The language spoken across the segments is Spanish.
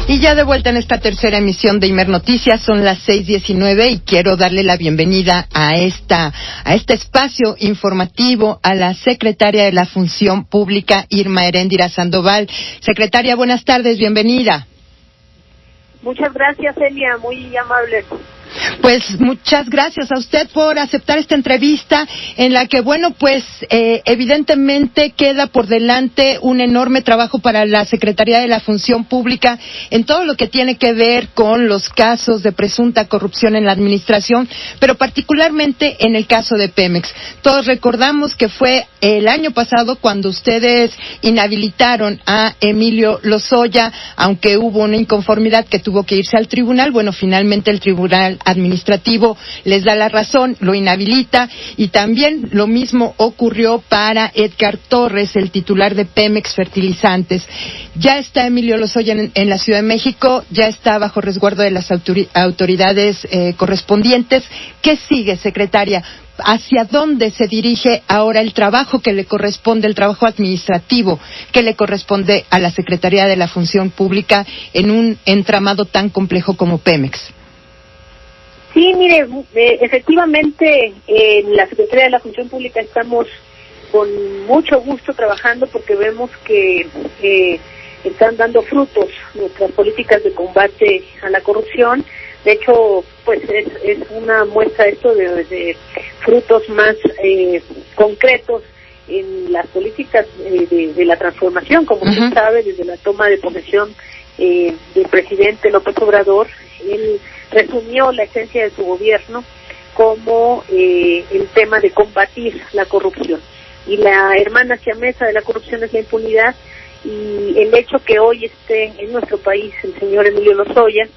Y ya de vuelta en esta tercera emisión de Imer Noticias, son las 6:19 y quiero darle la bienvenida a este espacio informativo a la secretaria de la Función Pública, Irma Heréndira Sandoval. Secretaria, buenas tardes, bienvenida. Muchas gracias, Elia, muy amable. Pues muchas gracias a usted por aceptar esta entrevista en la que, evidentemente queda por delante un enorme trabajo para la Secretaría de la Función Pública en todo lo que tiene que ver con los casos de presunta corrupción en la administración, pero particularmente en el caso de Pemex. Todos recordamos que fue el año pasado cuando ustedes inhabilitaron a Emilio Lozoya, aunque hubo una inconformidad que tuvo que irse al tribunal. Bueno, finalmente el tribunal administrativo les da la razón, lo inhabilita, y también lo mismo ocurrió para Edgar Torres, el titular de Pemex Fertilizantes. Ya está Emilio Lozoya en la Ciudad de México, ya está bajo resguardo de las autoridades correspondientes. ¿Qué sigue, secretaria? ¿Hacia dónde se dirige ahora el trabajo que le corresponde, el trabajo administrativo que le corresponde a la Secretaría de la Función Pública en un entramado tan complejo como Pemex? Sí, mire, efectivamente en la Secretaría de la Función Pública estamos con mucho gusto trabajando porque vemos que están dando frutos nuestras políticas de combate a la corrupción. De hecho, pues es una muestra esto de frutos más concretos en las políticas de la transformación. Como usted sabe, desde la toma de posesión del presidente López Obrador, él resumió la esencia de su gobierno como el tema de combatir la corrupción. Y la hermana siamesa de la corrupción es la impunidad, y el hecho que hoy esté en nuestro país el señor Emilio Lozoya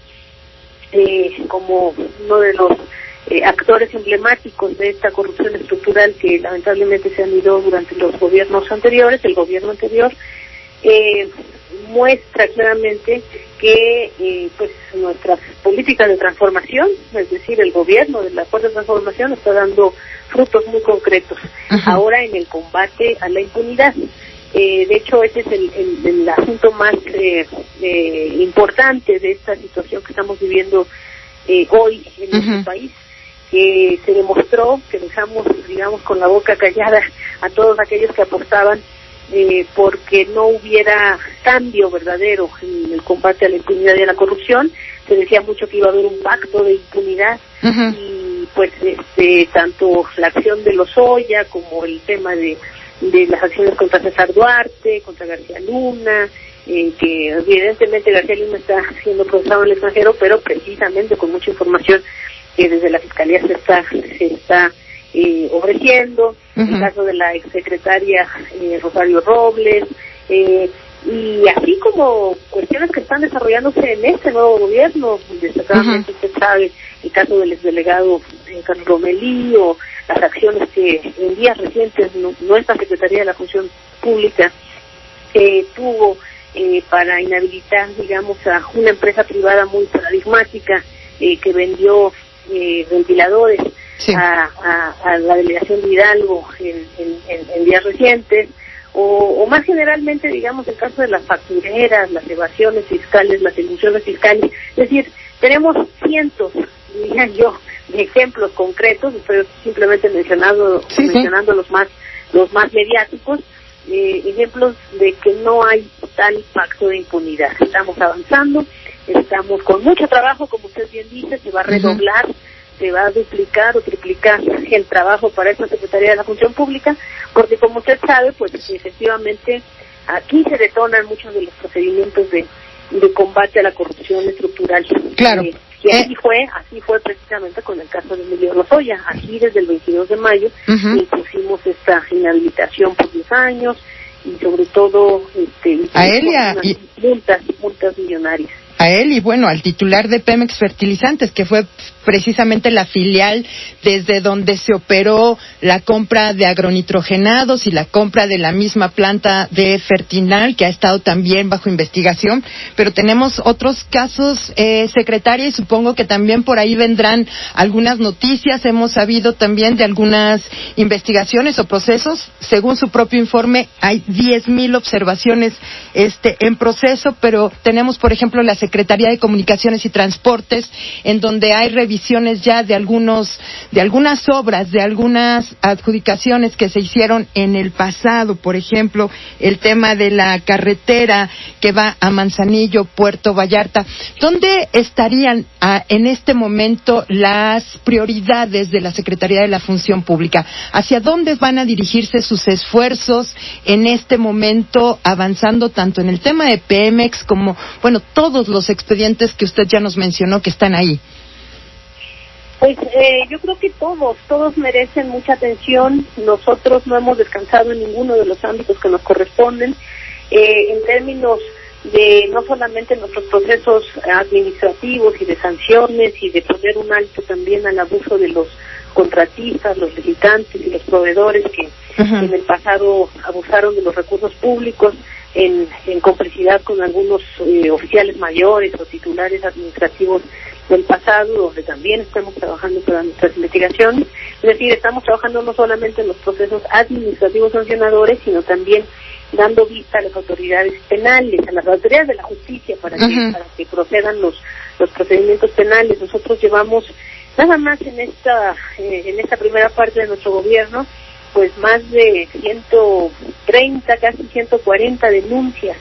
como uno de los actores emblemáticos de esta corrupción estructural que lamentablemente se han ido durante los gobiernos anteriores, el gobierno anterior, muestra claramente que pues nuestras políticas de transformación, es decir, el gobierno de la Fuerza de Transformación está dando frutos muy concretos ahora en el combate a la impunidad. De hecho, ese es el asunto más importante de esta situación que estamos viviendo hoy en nuestro país, que se demostró que dejamos, digamos, con la boca callada a todos aquellos que apostaban porque no hubiera cambio verdadero en el combate a la impunidad y a la corrupción. Se decía mucho que iba a haber un pacto de impunidad, y pues tanto la acción de Lozoya como el tema de las acciones contra César Duarte, contra García Luna, que evidentemente García Luna está siendo procesado en el extranjero, pero precisamente con mucha información que desde la Fiscalía se está ofreciendo, el caso de la exsecretaria Rosario Robles, y así como cuestiones que están desarrollándose en este nuevo gobierno, destacadamente usted sabe el caso del exdelegado Carlos Romelí, o las acciones que en días recientes nuestra Secretaría de la Función Pública tuvo para inhabilitar, digamos, a una empresa privada muy paradigmática que vendió ventiladores a la delegación de Hidalgo en días recientes, o más generalmente, digamos, el caso de las factureras, las evasiones fiscales, las ilusiones fiscales. Es decir, tenemos cientos, diría yo, de ejemplos concretos. Estoy simplemente mencionando los más mediáticos, ejemplos de que no hay tal pacto de impunidad. Estamos avanzando, estamos con mucho trabajo, como usted bien dice, se va a redoblar, se va a duplicar o triplicar el trabajo para esta Secretaría de la Función Pública, porque como usted sabe, pues efectivamente aquí se detonan muchos de los procedimientos de combate a la corrupción estructural. Claro. Y así fue precisamente con el caso de Emilio Lozoya. Aquí desde el 22 de mayo impusimos esta inhabilitación por 10 años, y sobre todo a él y multas millonarias. A él y bueno, al titular de Pemex Fertilizantes, que fue precisamente la filial desde donde se operó la compra de agronitrogenados y la compra de la misma planta de Fertinal, que ha estado también bajo investigación. Pero tenemos otros casos, secretaria, y supongo que también por ahí vendrán algunas noticias. Hemos sabido también de algunas investigaciones o procesos. Según su propio informe, hay 10,000 observaciones en proceso, pero tenemos, por ejemplo, la Secretaría Secretaría de Comunicaciones y Transportes, en donde hay revisiones ya de algunas obras, de algunas adjudicaciones que se hicieron en el pasado. Por ejemplo, el tema de la carretera que va a Manzanillo, Puerto Vallarta. ¿Dónde estarían en este momento las prioridades de la Secretaría de la Función Pública? ¿Hacia dónde van a dirigirse sus esfuerzos en este momento, avanzando tanto en el tema de Pemex como, bueno, todos los expedientes que usted ya nos mencionó que están ahí? Pues yo creo que todos merecen mucha atención. Nosotros no hemos descansado en ninguno de los ámbitos que nos corresponden, en términos de no solamente nuestros procesos administrativos y de sanciones y de poner un alto también al abuso de los contratistas, los licitantes y los proveedores que en el pasado abusaron de los recursos públicos en complicidad con algunos oficiales mayores o titulares administrativos del pasado, donde también estamos trabajando para nuestras investigaciones. Es decir, estamos trabajando no solamente en los procesos administrativos sancionadores, sino también dando vista a las autoridades penales, a las autoridades de la justicia para que procedan los procedimientos penales. Nosotros llevamos nada más en esta primera parte de nuestro gobierno, pues más de 130, casi 140 denuncias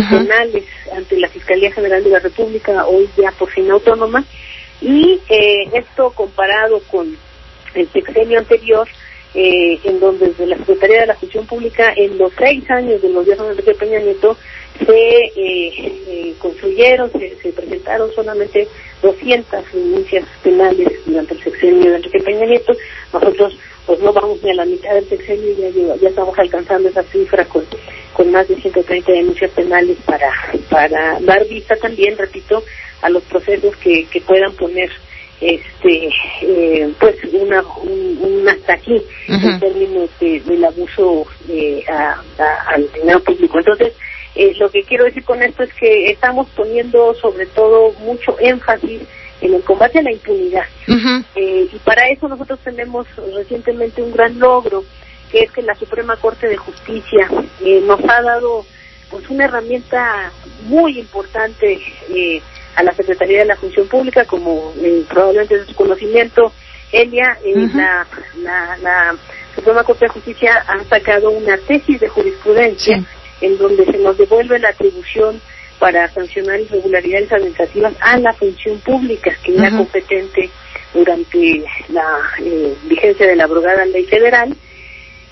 penales ante la Fiscalía General de la República, hoy ya por fin autónoma, y esto comparado con el sexenio anterior, en donde desde la Secretaría de la Función Pública, en los 6 años del gobierno de Enrique Peña Nieto, se presentaron solamente 200 denuncias penales durante el sexenio de Enrique Peña Nieto. Nosotros pues no vamos ni a la mitad del sexenio, ya estamos alcanzando esa cifra con más de 130 denuncias penales para dar vista también, repito, a los procesos que puedan poner pues un hasta aquí en términos del abuso al dinero público. Entonces, lo que quiero decir con esto es que estamos poniendo sobre todo mucho énfasis en el combate a la impunidad. Y para eso nosotros tenemos recientemente un gran logro, que es que la Suprema Corte de Justicia nos ha dado pues una herramienta muy importante a la Secretaría de la Función Pública, como probablemente es de su conocimiento, Elia. La Suprema Corte de Justicia ha sacado una tesis de jurisprudencia en donde se nos devuelve la atribución para sancionar irregularidades administrativas a la función pública, que era competente durante la vigencia de la abrogada ley federal.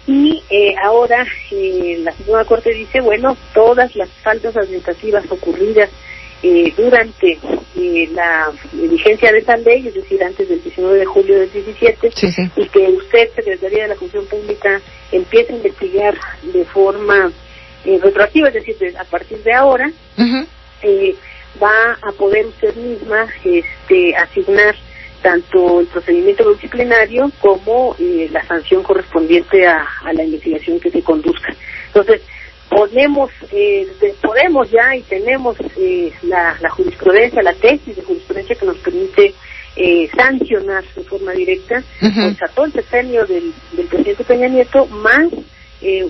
Y ahora la Suprema Corte dice, bueno, todas las faltas administrativas ocurridas durante la vigencia de esa ley, es decir, antes del 19 de julio del 17, y que usted, Secretaría de la Función Pública, empiece a investigar de forma retroactiva, es decir, a partir de ahora, va a poder usted misma asignar tanto el procedimiento disciplinario como la sanción correspondiente a la investigación que se conduzca. Entonces, podemos ya y tenemos la jurisprudencia, la tesis de jurisprudencia que nos permite sancionar de forma directa contra todo el sexenio del presidente Peña Nieto, más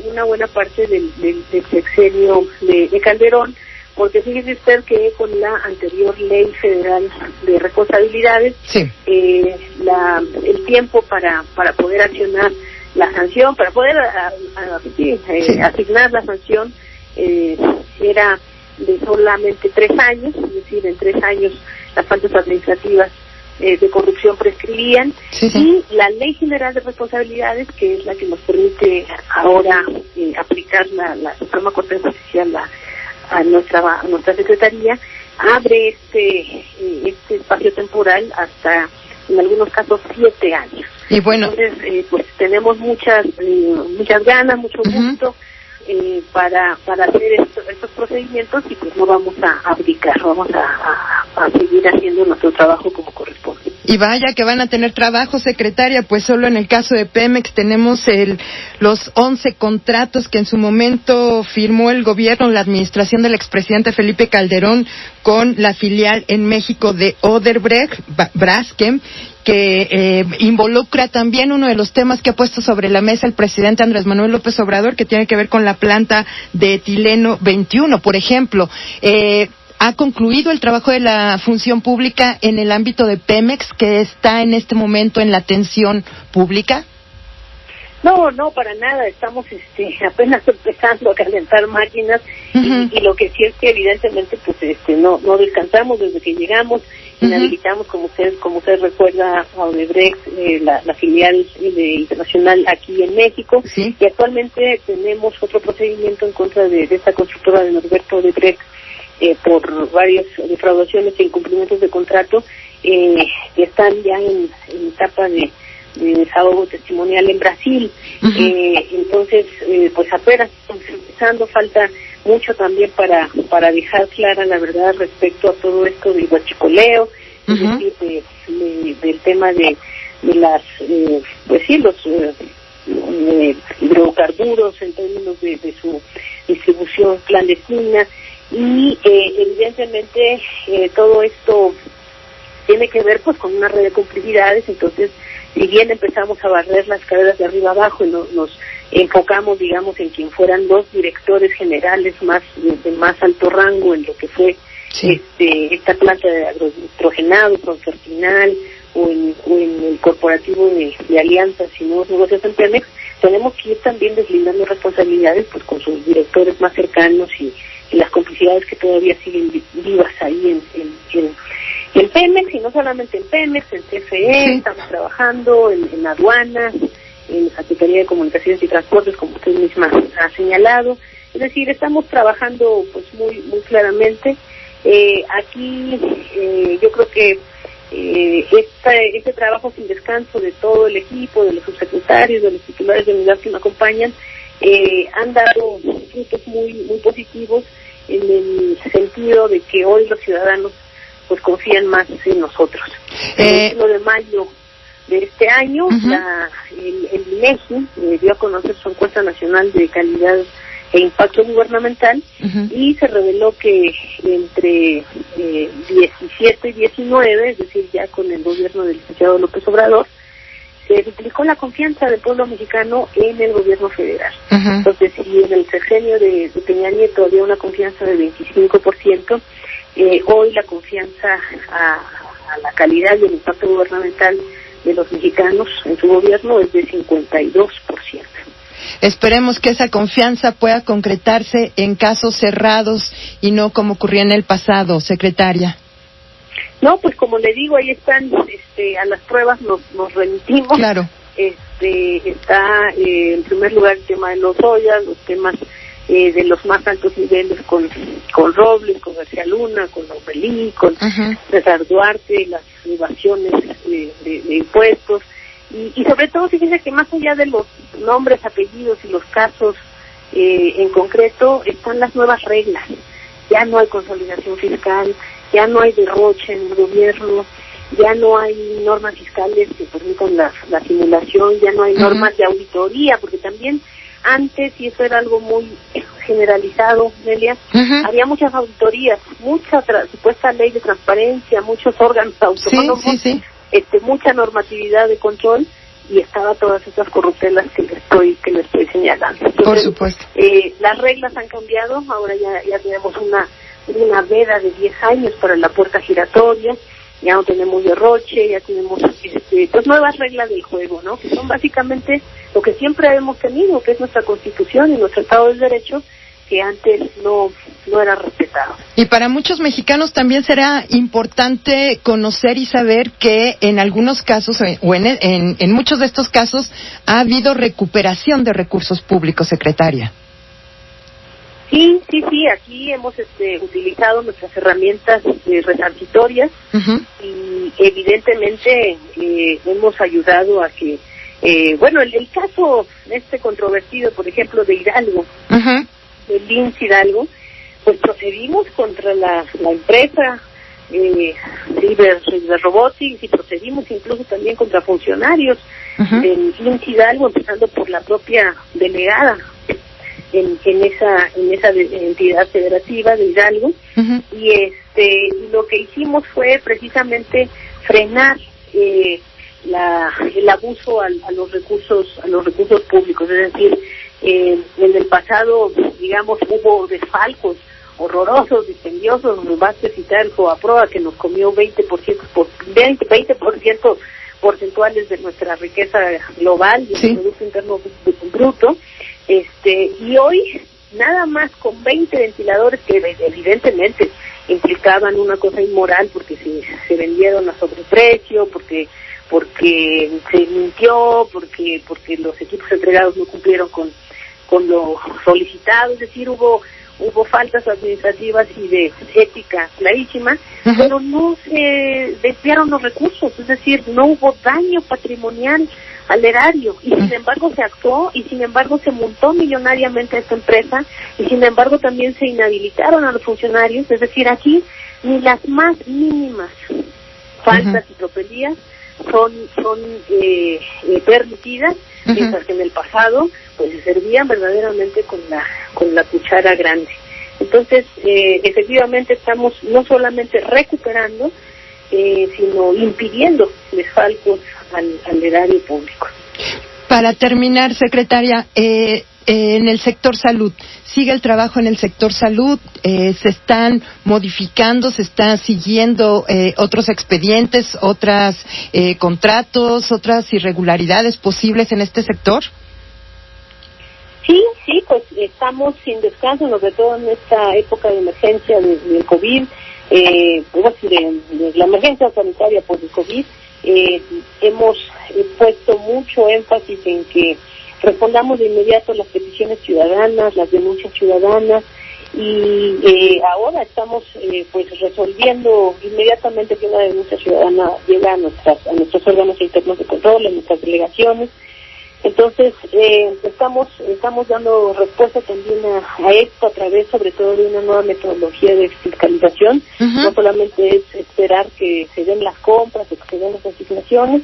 una buena parte del sexenio de Calderón, porque fíjese usted que con la anterior ley federal de responsabilidades, el tiempo para poder accionar la sanción, para poder asignar la sanción, era de solamente 3 años, es decir, en 3 años las faltas administrativas de corrupción prescribían, y la Ley General de Responsabilidades, que es la que nos permite ahora aplicar la Suprema Corte de Justicia a nuestra Secretaría, abre este espacio temporal hasta, en algunos casos, 7 años. Y bueno, entonces pues tenemos muchas ganas, mucho gusto para hacer estos procedimientos, y pues no vamos a abdicar, vamos a seguir haciendo nuestro trabajo como corresponde. Y vaya que van a tener trabajo, secretaria, pues solo en el caso de Pemex tenemos los 11 contratos que en su momento firmó el gobierno, la administración del expresidente Felipe Calderón con la filial en México de Odebrecht, Braskem, que involucra también uno de los temas que ha puesto sobre la mesa el presidente Andrés Manuel López Obrador, que tiene que ver con la planta de etileno 21, por ejemplo. ¿Ha concluido el trabajo de la función pública en el ámbito de Pemex, que está en este momento en la atención pública? No, para nada. Estamos apenas empezando a calentar máquinas y lo que sí es que evidentemente pues no descansamos desde que llegamos. Inhabilitamos, como usted recuerda, a Odebrecht, la filial internacional aquí en México. ¿Sí? Y actualmente tenemos otro procedimiento en contra de esta constructora de Norberto Odebrecht por varias defraudaciones e incumplimientos de contrato que están ya en etapa de desahogo testimonial en Brasil. Entonces, pues apenas estamos empezando, falta mucho también para dejar clara la verdad respecto a todo esto del huachicoleo, es decir, del tema de las, pues sí, los hidrocarburos en términos de su distribución clandestina y evidentemente todo esto tiene que ver pues con una red de complicidades. Entonces, si bien empezamos a barrer las carreras de arriba abajo y nos enfocamos, digamos, en quien fueran los directores generales de más alto rango en lo que fue esta planta de agronitrogenado, Concertinal o en el corporativo de alianzas y nuevos negocios en Pemex, tenemos que ir también deslindando responsabilidades pues con sus directores más cercanos y las complicidades que todavía siguen vivas ahí en Pemex, y no solamente en Pemex, en CFE, estamos trabajando en aduanas, en la Secretaría de Comunicaciones y Transportes, como usted misma ha señalado. Es decir, estamos trabajando pues muy claramente. Aquí yo creo que este trabajo sin descanso de todo el equipo, de los subsecretarios, de los titulares de unidad que me acompañan, han dado frutos muy positivos en el sentido de que hoy los ciudadanos pues confían más en nosotros. El 1 de mayo de este año, el INEGI dio a conocer su encuesta nacional de calidad e impacto gubernamental y se reveló que entre 17 y 19, es decir, ya con el gobierno del licenciado López Obrador, se duplicó la confianza del pueblo mexicano en el gobierno federal. Entonces, si en el sexenio de Peña Nieto había una confianza de 25%, hoy la confianza a la calidad y el impacto gubernamental de los mexicanos en su gobierno es de 52%. Esperemos que esa confianza pueda concretarse en casos cerrados y no como ocurría en el pasado, secretaria. No, pues como le digo, ahí están, a las pruebas nos remitimos. Claro. Está en primer lugar el tema de Lozoya, los temas de los más altos niveles con Robles, con García Luna, con Lomelí, con César Duarte, las evasiones de impuestos. Y sobre todo, fíjense que más allá de los nombres, apellidos y los casos en concreto, están las nuevas reglas. Ya no hay consolidación fiscal, ya no hay derroche en el gobierno, ya no hay normas fiscales que permitan la simulación, ya no hay normas de auditoría, porque también antes, y eso era algo muy generalizado, Nelia, había muchas auditorías, mucha supuesta ley de transparencia, muchos órganos autónomos, mucha normatividad de control, y estaba todas esas corruptelas que le estoy señalando. Entonces, por supuesto. Las reglas han cambiado, ahora ya tenemos una veda de 10 años para la puerta giratoria, ya no tenemos derroche, ya tenemos pues nuevas reglas del juego, ¿no? Que son básicamente lo que siempre hemos tenido, que es nuestra Constitución y nuestro Estado de Derecho, que antes no era respetado. Y para muchos mexicanos también será importante conocer y saber que en algunos casos, o en muchos de estos casos, ha habido recuperación de recursos públicos, secretaria. Sí, aquí hemos utilizado nuestras herramientas resarcitorias y evidentemente hemos ayudado a que, el caso controvertido, por ejemplo, de Hidalgo, del Lince Hidalgo, pues procedimos contra la empresa Ciber Robotics y procedimos incluso también contra funcionarios del Lince Hidalgo, empezando por la propia delegada en esa entidad federativa de Hidalgo, y lo que hicimos fue precisamente frenar el abuso a los recursos públicos. Es decir, en el pasado, digamos, hubo desfalcos horrorosos, dispendiosos. Nos basta citar el FOBAPROA, que nos comió 20% porcentuales de nuestra riqueza global y el Producto Interno Bruto, y hoy nada más con 20 ventiladores que evidentemente implicaban una cosa inmoral, porque se vendieron a sobreprecio, porque se mintió, porque los equipos entregados no cumplieron con lo solicitado, es decir, hubo faltas administrativas y de ética clarísimas, pero no se desviaron los recursos, es decir, no hubo daño patrimonial al erario, y sin embargo se actuó, y sin embargo se multó millonariamente a esta empresa, y sin embargo también se inhabilitaron a los funcionarios, es decir, aquí ni las más mínimas faltas y tropelías son permitidas, mientras que en el pasado pues se servían verdaderamente con la cuchara grande. Entonces, efectivamente estamos no solamente recuperando, sino impidiendo desfalcos al erario público. Para terminar, secretaria, en el sector salud, ¿sigue el trabajo en el sector salud? ¿Se están modificando, se están siguiendo otros expedientes, otros contratos, otras irregularidades posibles en este sector? Sí, pues estamos sin descanso, sobre todo en esta época de emergencia del COVID, de la emergencia sanitaria por el COVID. Hemos puesto mucho énfasis en que respondamos de inmediato las peticiones ciudadanas, las denuncias ciudadanas, y ahora estamos pues resolviendo inmediatamente que una denuncia ciudadana llega a nuestros órganos internos de control, a nuestras delegaciones. Entonces, estamos dando respuesta también a esto a través, sobre todo, de una nueva metodología de fiscalización. No solamente es esperar que se den las compras o que se den las asignaciones,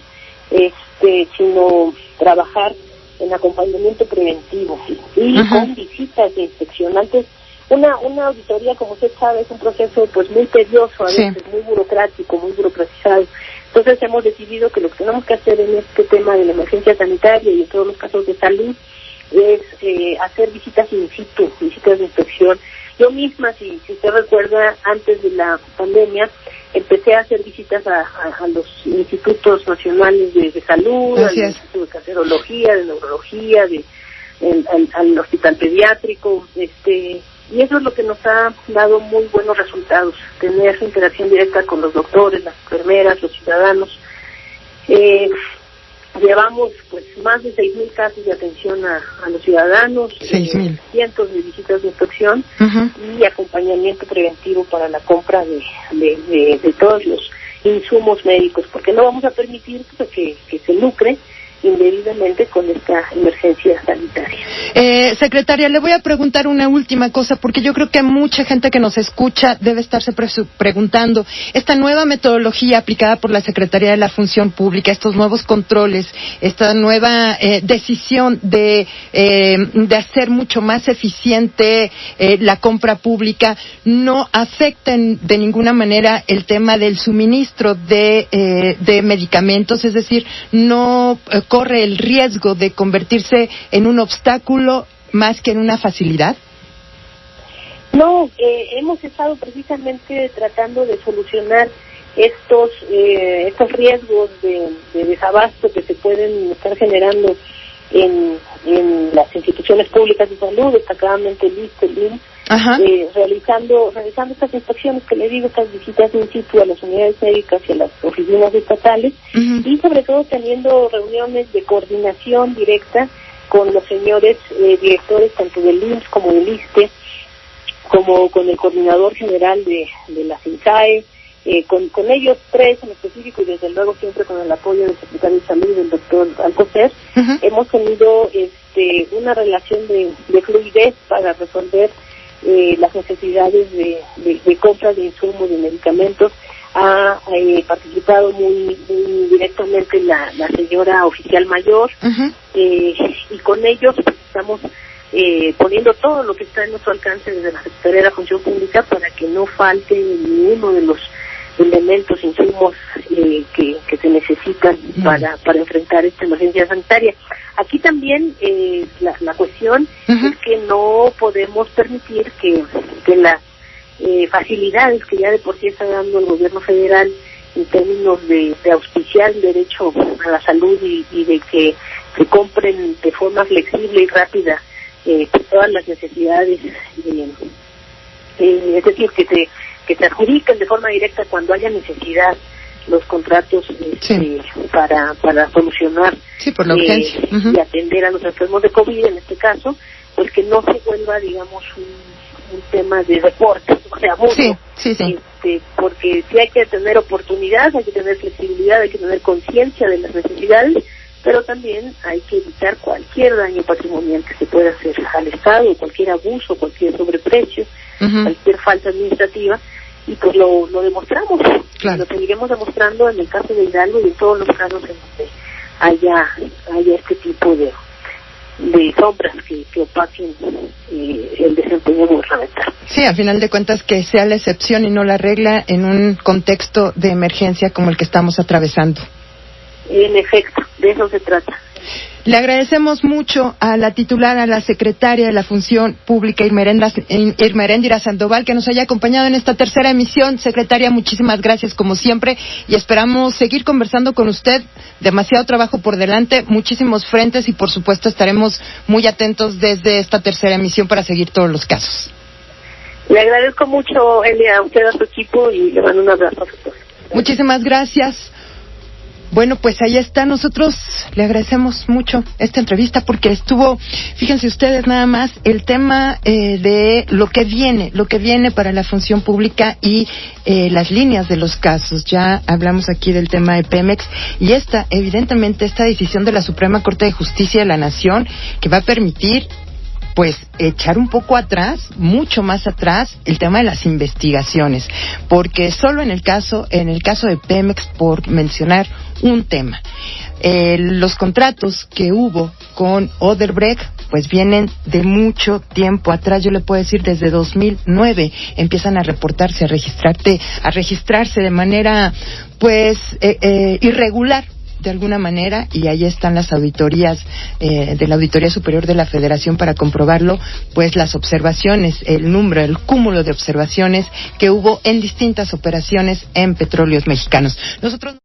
sino trabajar en acompañamiento preventivo y con visitas de inspección. Antes, una auditoría, como usted sabe, es un proceso pues muy tedioso, a veces muy burocrático, muy burocratizado. Entonces hemos decidido que lo que tenemos que hacer en este tema de la emergencia sanitaria y en todos los casos de salud es hacer visitas in situ, visitas de inspección. Yo misma, si usted recuerda, antes de la pandemia, empecé a hacer visitas a los institutos nacionales de salud, al Instituto de Cancerología, de Neurología, al Hospital Pediátrico, y eso es lo que nos ha dado muy buenos resultados, tener interacción directa con los doctores, las enfermeras, los ciudadanos. Llevamos pues más de 6,000 casos de atención a los ciudadanos, 6,000, cientos de visitas de inspección y acompañamiento preventivo para la compra de todos los insumos médicos, porque no vamos a permitir pues, que se lucre indebidamente con esta emergencia sanitaria. Secretaria, le voy a preguntar una última cosa, porque yo creo que mucha gente que nos escucha debe estarse preguntando, esta nueva metodología aplicada por la Secretaría de la Función Pública, estos nuevos controles, esta nueva decisión de hacer mucho más eficiente la compra pública, ¿no afectan de ninguna manera el tema del suministro de medicamentos? Es decir, no corre el riesgo de convertirse en un obstáculo más que en una facilidad? No, hemos estado precisamente tratando de solucionar estos riesgos de desabasto que se pueden estar generando en las instituciones públicas de salud, destacadamente el ISSSTE, el IMSS, realizando estas inspecciones que le digo, estas visitas in situ a las unidades médicas y a las oficinas estatales, y sobre todo teniendo reuniones de coordinación directa con los señores directores tanto del IMSS como del ISSSTE, como con el coordinador general de la CINSAE, con ellos tres en específico, y desde luego siempre con el apoyo del secretario de Salud, del doctor Alcocer. Hemos tenido una relación de fluidez para resolver las necesidades de compras de insumos, de medicamentos. Ha participado muy directamente la señora oficial mayor, y con ellos pues, estamos poniendo todo lo que está en nuestro alcance desde la Secretaría de la Función Pública para que no falte ninguno de los elementos, insumos que se necesitan para enfrentar esta emergencia sanitaria. Aquí también la cuestión es que no podemos permitir que las facilidades que ya de por sí está dando el gobierno federal en términos de auspiciar el derecho a la salud y de que se compren de forma flexible y rápida todas las necesidades, es decir, que se adjudiquen de forma directa cuando haya necesidad los contratos para solucionar por la urgencia y atender a los enfermos de COVID en este caso, pues que no se vuelva, digamos, un tema de deporte, o sea, abuso. Porque sí hay que tener oportunidad, hay que tener flexibilidad, hay que tener conciencia de las necesidades, pero también hay que evitar cualquier daño patrimonial que se pueda hacer al Estado, cualquier abuso, cualquier sobreprecio, cualquier falta administrativa, y pues lo demostramos, lo seguiremos demostrando en el caso de Hidalgo y en todos los casos en donde haya este tipo de sombras que opaquen el desempeño gubernamental. Sí, al final de cuentas que sea la excepción y no la regla en un contexto de emergencia como el que estamos atravesando. En efecto, de eso se trata. Le agradecemos mucho a la titular, a la secretaria de la Función Pública, Irmeréndira Sandoval, que nos haya acompañado en esta tercera emisión. Secretaria, muchísimas gracias como siempre y esperamos seguir conversando con usted. Demasiado trabajo por delante, muchísimos frentes y por supuesto estaremos muy atentos desde esta tercera emisión para seguir todos los casos. Le agradezco mucho, Elia, a usted, a su equipo y le mando un abrazo a todos. Muchísimas gracias. Bueno, pues ahí está. Nosotros le agradecemos mucho esta entrevista porque estuvo, fíjense ustedes nada más, el tema de lo que viene para la función pública y las líneas de los casos. Ya hablamos aquí del tema de Pemex y evidentemente esta decisión de la Suprema Corte de Justicia de la Nación que va a permitir pues echar un poco atrás, mucho más atrás, el tema de las investigaciones, porque solo en el caso de Pemex, por mencionar un tema, los contratos que hubo con Odebrecht, pues vienen de mucho tiempo atrás, yo le puedo decir desde 2009, empiezan a reportarse, a registrarse de manera, pues, irregular, de alguna manera, y ahí están las auditorías de la Auditoría Superior de la Federación para comprobarlo, pues las observaciones, el cúmulo de observaciones que hubo en distintas operaciones en Petróleos Mexicanos. Nosotros